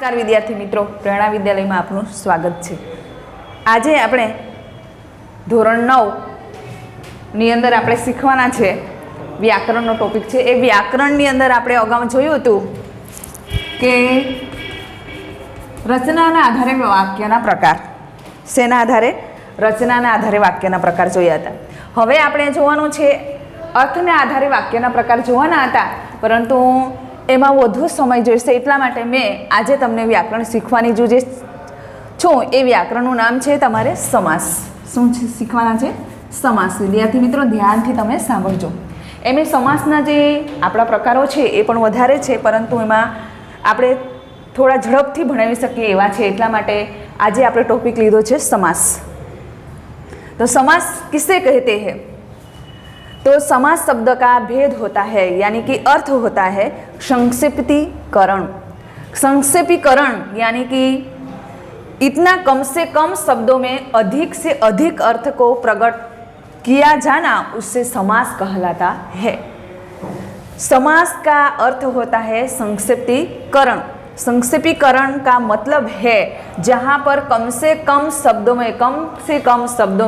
नमस्कार विद्यार्थी मित्रों, प्रेरणा विद्यालय में आपનું स्वागत है। आज આપણે ધોરણ 9 ની અંદર આપણે શીખવાના છે વ્યાકરણનો ટોપિક છે। એ વ્યાકરણની અંદર આપણે અગાઉ જોયું હતું કે રચનાના આધારે વાક્યના પ્રકાર, શેના આધારે? રચનાના આધારે વાક્યના પ્રકાર જોયા હતા। હવે આપણે જોવાનું છે અર્થના આધારે વાક્યના પ્રકાર જોવાના હતા, પરંતુ એમાં વધુ સમય જોઈશે, એટલા માટે મેં આજે તમને વ્યાકરણ શીખવાની જે છું એ વ્યાકરણનું નામ છે તમારે સમાસ। શું શીખવાના છે? સમાસ। વિદ્યાર્થી મિત્રો ધ્યાનથી તમે સાંભળજો। એમાં સમાસના જે આપણા પ્રકારો છે એ પણ વધારે છે, પરંતુ એમાં આપણે થોડા ઝડપથી ભણાવી શકીએ એવા છે, એટલા માટે આજે આપણે ટોપિક લીધો છે समास। तो समास किसे कहते हैं? तो समास शब्द का भेद होता है, यानी कि अर्थ होता है संक्षिप्तीकरण। संक्षेपीकरण यानी कि इतना कम से कम शब्दों में अधिक से अधिक अर्थ को प्रकट किया जाना, उससे समास कहलाता है। समास का अर्थ होता है संक्षिप्तीकरण। संक्षेपीकरण का मतलब है जहाँ पर कम से कम शब्दों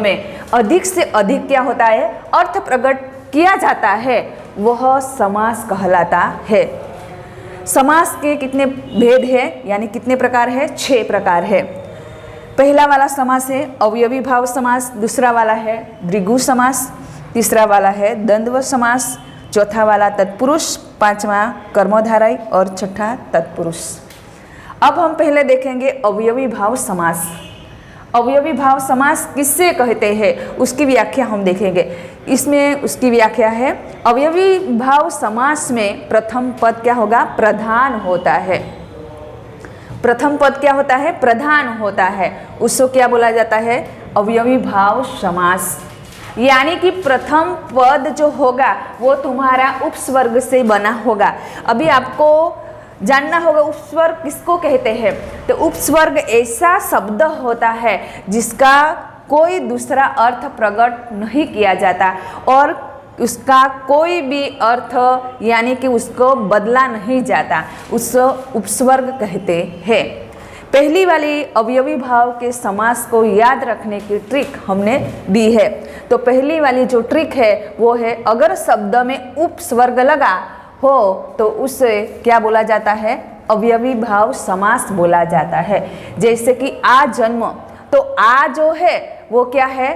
में अधिक से अधिक क्या होता है, अर्थ प्रकट किया जाता है, वह समास कहलाता है। समास के कितने भेद है, यानी कितने प्रकार है? 6 प्रकार है। पहला वाला समास है अवयवी भाव समास, दूसरा वाला है द्विगु समास, तीसरा वाला है द्वंद्व समास, चौथा वाला तत्पुरुष, पांचवा कर्मधारय और छठा तत्पुरुष। अब हम पहले देखेंगे अवयवी भाव समास। अवयवी भाव समास किससे कहते हैं उसकी व्याख्या हम देखेंगे। इसमें उसकी व्याख्या है, अवयवी भाव समास में प्रथम पद क्या होगा? प्रधान होता है। प्रथम पद क्या होता है? प्रधान होता है। उसको क्या बोला जाता है? अवयवी भाव समास। यानी कि प्रथम पद जो होगा वो तुम्हारा उपस्वर्ग से बना होगा। अभी आपको जानना होगा उपस्वर्ग किसको कहते हैं। तो उपस्वर्ग ऐसा शब्द होता है जिसका कोई दूसरा अर्थ प्रकट नहीं किया जाता और उसका कोई भी अर्थ यानी कि उसको बदला नहीं जाता, उसको उपस्वर्ग कहते हैं। पहली वाली अवयवी भाव के समास को याद रखने की ट्रिक हमने दी है। तो पहली वाली जो ट्रिक है वो है, अगर शब्द में उपस्वर्ग लगा हो तो उसे क्या बोला जाता है? अवयवी भाव समास बोला जाता है। जैसे कि आ जन्म, तो आ जो है वो क्या है?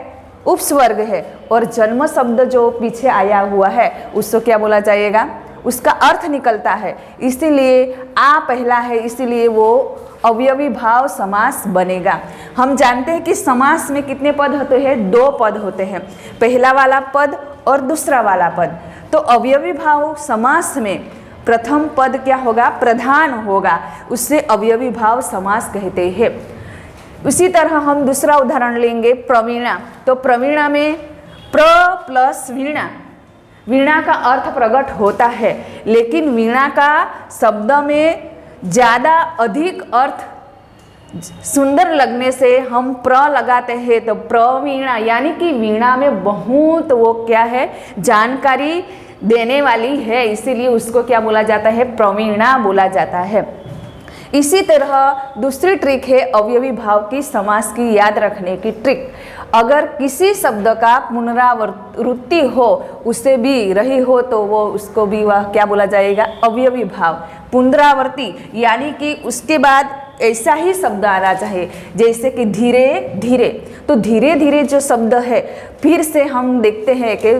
उपस्वर्ग है, और जन्म शब्द जो पीछे आया हुआ है उसको क्या बोला जाएगा? उसका अर्थ निकलता है, इसीलिए आ पहला है, इसीलिए वो अवयवी भाव समास बनेगा। हम जानते हैं कि समास में कितने पद होते हैं? 2 पद होते हैं, पहला वाला पद और दूसरा वाला पद। तो अवयवी भाव समास में प्रथम पद क्या होगा? प्रधान होगा, उससे अवयवी भाव समास कहते हैं। उसी तरह हम दूसरा उदाहरण लेंगे प्रवीणा। तो प्रवीणा में प्र प्लस वीणा, वीणा का अर्थ प्रकट होता है, लेकिन वीणा का शब्द में ज़्यादा अधिक अर्थ सुंदर लगने से हम प्र लगाते हैं, तो प्रवीणा यानी कि वीणा में बहुत वो क्या है? जानकारी देने वाली है, इसीलिए उसको क्या बोला जाता है? प्रवीणा बोला जाता है। इसी तरह दूसरी ट्रिक है अवयवी भाव की समास की याद रखने की ट्रिक। अगर किसी शब्द का पुनरावृत्ति हो, उसे भी रही हो, तो वो उसको भी वह क्या बोला जाएगा? अवयवी भाव। पुनरावृत्ति यानी कि उसके बाद ऐसा ही शब्द आना चाहिए, जैसे कि धीरे धीरे। तो धीरे धीरे जो शब्द है, फिर से हम देखते हैं कि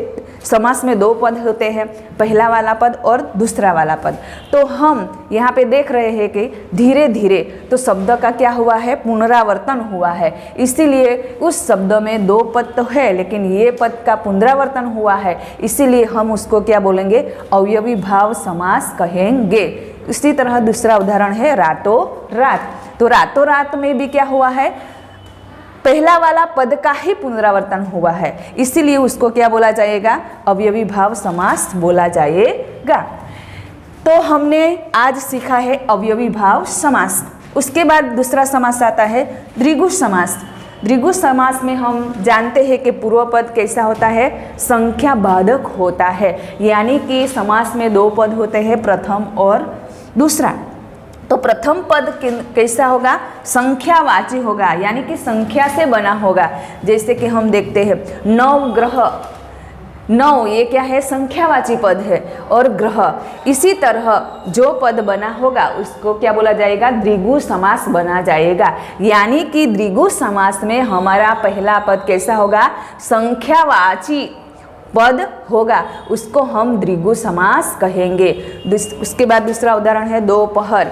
समास में 2 पद होते हैं, पहला वाला पद और दूसरा वाला पद। तो हम यहाँ पे देख रहे हैं कि धीरे धीरे, तो शब्द का क्या हुआ है? पुनरावर्तन हुआ है, इसीलिए उस शब्द में 2 पद तो है, लेकिन ये पद का पुनरावर्तन हुआ है, इसीलिए हम उसको क्या बोलेंगे? अवयवी भाव समास कहेंगे। इसी तरह दूसरा उदाहरण है रातों रात। तो रातों रात में भी क्या हुआ है? पहला वाला पद का ही पुनरावर्तन हुआ है, इसीलिए उसको क्या बोला जाएगा? अवयवी भाव समास बोला जाएगा। तो हमने आज सीखा है अवयवी भाव समास। उसके बाद दूसरा समास आता है द्विगु समास। द्विगु समास में हम जानते हैं कि पूर्व पद कैसा होता है? संख्या बाधक होता है, यानी कि समास में 2 पद होते हैं, प्रथम और दूसरा। तो प्रथम पद कैसा होगा? संख्यावाची होगा, यानी कि संख्या से बना होगा। जैसे कि हम देखते हैं नवग्रह, नौ ये क्या है? संख्यावाची पद है, और ग्रह। इसी तरह जो पद बना होगा उसको क्या बोला जाएगा? द्विगु समास बना जाएगा। यानी कि द्विगु समास में हमारा पहला पद कैसा होगा? संख्यावाची पद होगा, उसको हम द्विगु समास कहेंगे। उसके बाद दूसरा उदाहरण है दोपहर,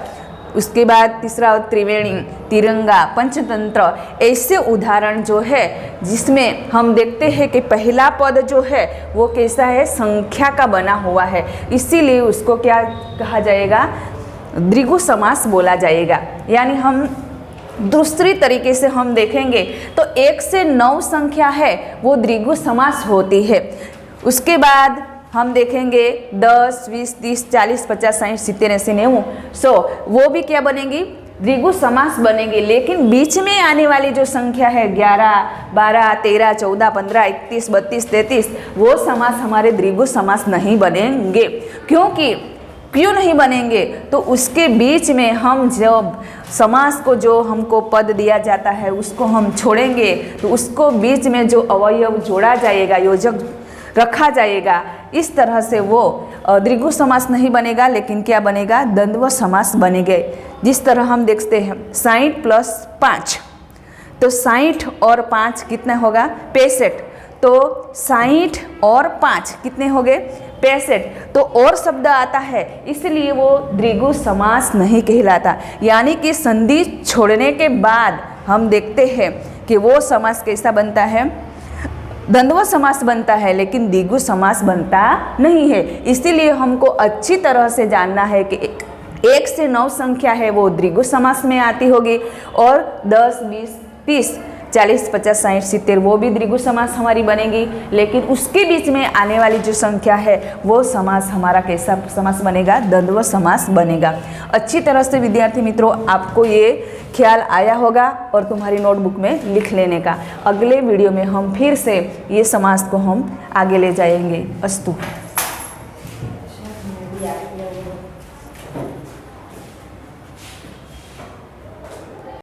उसके बाद तीसरा त्रिवेणी, तिरंगा, पंचतंत्र। ऐसे उदाहरण जो है जिसमें हम देखते हैं कि पहला पद जो है वो कैसा है? संख्या का बना हुआ है, इसीलिए उसको क्या कहा जाएगा? द्विगु समास बोला जाएगा। यानी हम दूसरी तरीके से हम देखेंगे तो 1 से 9 संख्या है वो द्विगु समास होती है। उसके बाद हम देखेंगे 10, 20, 30, 40, 50, 60, 70, 80, 90, 100, वो भी क्या बनेगी? द्विगु समास बनेगी। लेकिन बीच में आने वाली जो संख्या है 11, 12, 13, 14, 15, 31, 32, 33, वो समास हमारे द्विगु समास नहीं बनेंगे। क्यों नहीं बनेंगे? तो उसके बीच में हम जब समास को जो हमको पद दिया जाता है उसको हम छोड़ेंगे तो उसको बीच में जो अवयव जोड़ा जाएगा, योजक रखा जाएगा, इस तरह से वो द्विगु समास नहीं बनेगा, लेकिन क्या बनेगा? द्वंद्व समास बनेंगे। जिस तरह हम देखते हैं 60 + 5, तो 60 और 5 कितना होगा? 65। तो 60 और 5 कितने हो गए? 65। तो और शब्द आता है, इसलिए वो द्विगु समास नहीं कहलाता। यानी कि संधि छोड़ने के बाद हम देखते हैं कि वो समास कैसा बनता है? द्वंद्व समास बनता है, लेकिन द्विगु समास बनता नहीं है। इसीलिए हमको अच्छी तरह से जानना है कि 1 से 9 संख्या है वो द्विगु समास में आती होगी, और 10, 20, 30, 40, 50, 60, 70 वो भी द्विगु समास हमारी बनेगी। लेकिन उसके बीच में आने वाली जो संख्या है वो समास हमारा कैसा समास बनेगा? द्वंद्व समास बनेगा। अच्छी तरह से विद्यार्थी मित्रों आपको ये ख्याल आया होगा और तुम्हारी नोटबुक में लिख लेने का। अगले वीडियो में हम फिर से ये समास को हम आगे ले जाएंगे। अस्तु।